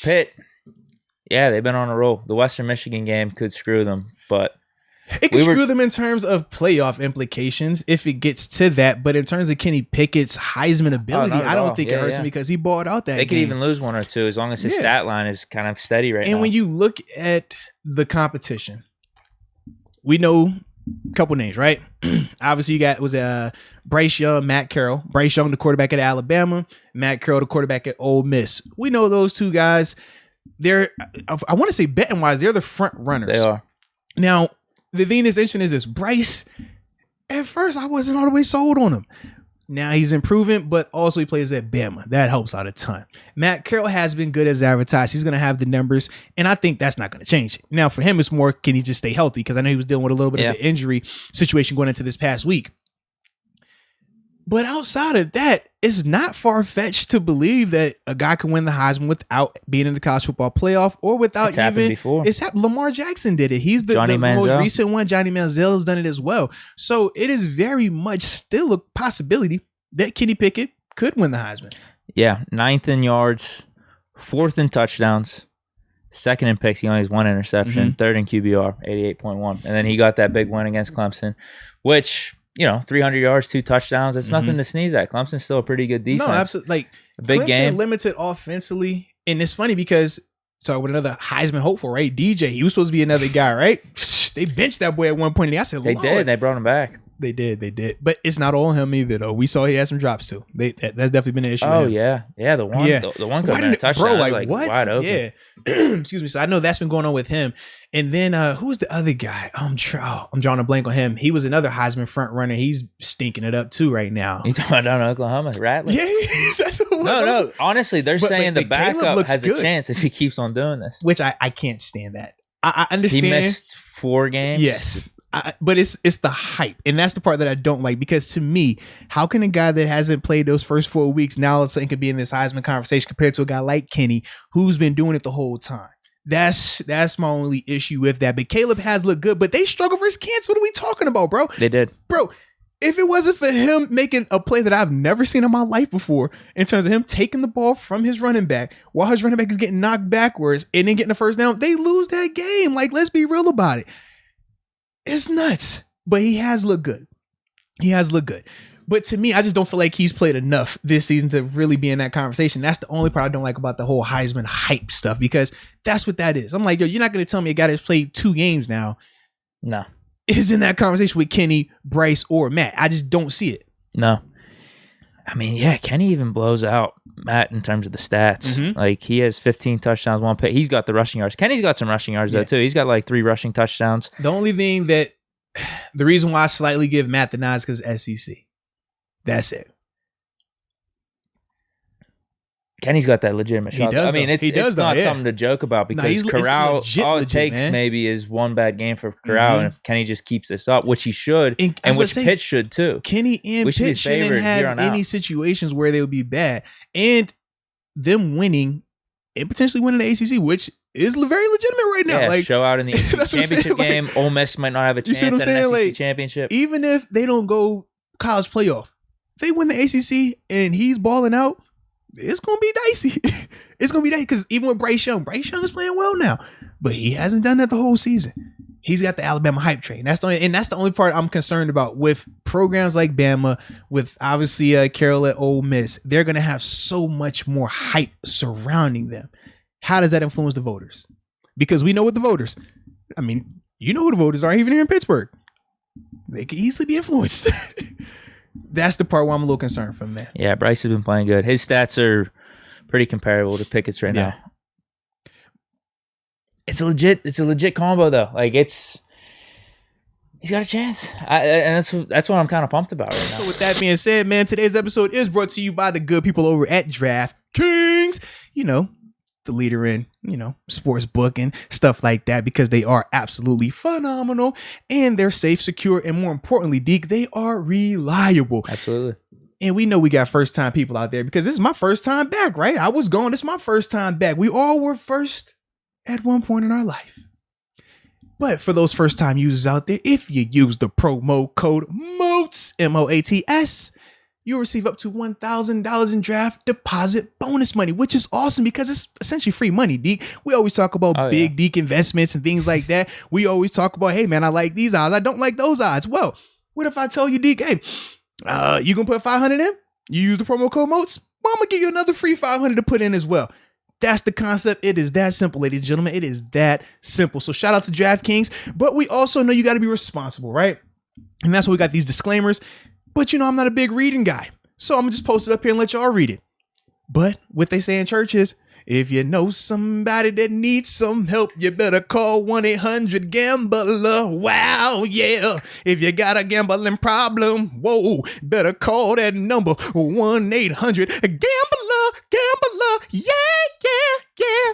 Pitt, yeah, they've been on a roll. The Western Michigan game could screw them, but it could screw them in terms of playoff implications if it gets to that. But in terms of Kenny Pickett's Heisman ability, I don't think it hurts him because he balled out that game. They could even lose one or two as long as his stat line is kind of steady right now. And when you look at the competition, we know a couple names, right? Obviously, you got Bryce Young, Matt Carroll. Bryce Young, the quarterback at Alabama. Matt Carroll, the quarterback at Ole Miss. We know those two guys. They're, I want to say betting wise, they're the front runners. They are. Now, the thing that's interesting is this. Bryce, at first, I wasn't all the way sold on him. Now he's improving, but also he plays at Bama. That helps out a ton. Matt Carroll has been good as advertised. He's going to have the numbers, and I think that's not going to change. Now, for him, it's more, can he just stay healthy? Because I know he was dealing with a little bit of an injury situation going into this past week. But outside of that, it's not far-fetched to believe that a guy can win the Heisman without being in the college football playoff or without it's happened. Lamar Jackson did it. He's the most recent one. Johnny Manziel has done it as well. So it is very much still a possibility that Kenny Pickett could win the Heisman. Yeah, 9th in yards, 4th in touchdowns, 2nd in picks. He only has 1 interception, 3rd in QBR, 88.1. And then he got that big win against Clemson, which, 300 yards, 2 touchdowns. That's nothing to sneeze at. Clemson's still a pretty good defense. No, absolutely. Like, a big Clemson game. Limited offensively. And it's funny because, talking with another Heisman hopeful, right? DJ, he was supposed to be another guy, right? They benched that boy at one point. I said, They did. They brought him back. They did. But it's not all him either, though. We saw he had some drops, too. That's definitely been an issue. Oh, yeah. Yeah, the one could have been a touchdown. Bro, like what? Wide open. Yeah. Excuse me. So I know that's been going on with him. And then who was the other guy? I'm drawing a blank on him. He was another Heisman front runner. He's stinking it up, too, right now. You talking about down in Oklahoma? Rattler? Yeah. That's what No. Honestly, they're saying the backup has a chance if he keeps on doing this. Which I can't stand that. I understand. He missed 4 games. Yes. But it's the hype, and that's the part that I don't like, because to me, how can a guy that hasn't played those first 4 weeks now all of a sudden could be in this Heisman conversation compared to a guy like Kenny who's been doing it the whole time? That's my only issue with that. But Caleb has looked good, but they struggle versus Kansas. What are we talking about, bro? They did, bro. If it wasn't for him making a play that I've never seen in my life before, in terms of him taking the ball from his running back while his running back is getting knocked backwards and then getting the first down, they lose that game. Like, let's be real about it. It's nuts, but he has looked good. But to me, I just don't feel like he's played enough this season to really be in that conversation. That's the only part I don't like about the whole Heisman hype stuff, because that's what that is. I'm like, yo, you're not going to tell me a guy that's played 2 games now is in that conversation with Kenny, Bryce, or Matt. I just don't see it. No. I mean, yeah, Kenny even blows out Matt in terms of the stats. Like, he has 15 touchdowns, 1 pick. He's got the rushing yards. Kenny's got some rushing yards, though, too. He's got like 3 rushing touchdowns. The only thing the reason why I slightly give Matt the nod is because SEC. That's it. Kenny's got that legitimate shot. I mean, it's not something to joke about, because Corral, all it takes maybe is 1 bad game for Corral, and if Kenny just keeps this up, which he should, and which Pitt should too. Kenny and Pitt shouldn't have any situations where they would be bad, and them winning and potentially winning the ACC, which is very legitimate right now. Yeah, like, show out in the ACC championship game. Like, Ole Miss might not have a chance at an SEC championship. Even if they don't go college playoff, they win the ACC and he's balling out, it's going to be dicey. It's going to be dicey, because even with Bryce Young is playing well now, but he hasn't done that the whole season. He's got the Alabama hype train. That's the only part I'm concerned about with programs like Bama, with obviously Carroll at Ole Miss. They're going to have so much more hype surrounding them. How does that influence the voters? Because we know what the voters, I mean, you know who the voters are, even here in Pittsburgh. They could easily be influenced. That's the part where I'm a little concerned from that. Yeah, Bryce has been playing good. His stats are pretty comparable to Pickett's right now. It's a legit combo, though. Like, he's got a chance. And that's what I'm kind of pumped about right now. So with that being said, man, today's episode is brought to you by the good people over at DraftKings. The leader in, sportsbook and stuff like that, because they are absolutely phenomenal, and they're safe, secure, and more importantly, Deke, they are reliable. Absolutely. And we know we got first time people out there, because this is my first time back, right? I was gone. This is my first time back. We all were first at one point in our life. But for those first time users out there, if you use the promo code MOATS, MOATS, you'll receive up to $1,000 in draft deposit bonus money, which is awesome because it's essentially free money, Deke. We always talk about big Deke investments and things like that. We always talk about, hey, man, I like these odds. I don't like those odds. Well, what if I tell you, Deke, hey, you going to put 500 in? You use the promo code MOATS? Well, I'm going to give you another free 500 to put in as well. That's the concept. It is that simple, ladies and gentlemen. It is that simple. So shout out to DraftKings. But we also know you got to be responsible, right? And that's why we got these disclaimers. But, I'm not a big reading guy. So I'm going to just post it up here and let y'all read it. But what they say in church is, if you know somebody that needs some help, you better call 1-800-GAMBLER. Wow, yeah. If you got a gambling problem, whoa, better call that number 1-800-GAMBLER. Yeah, yeah, yeah.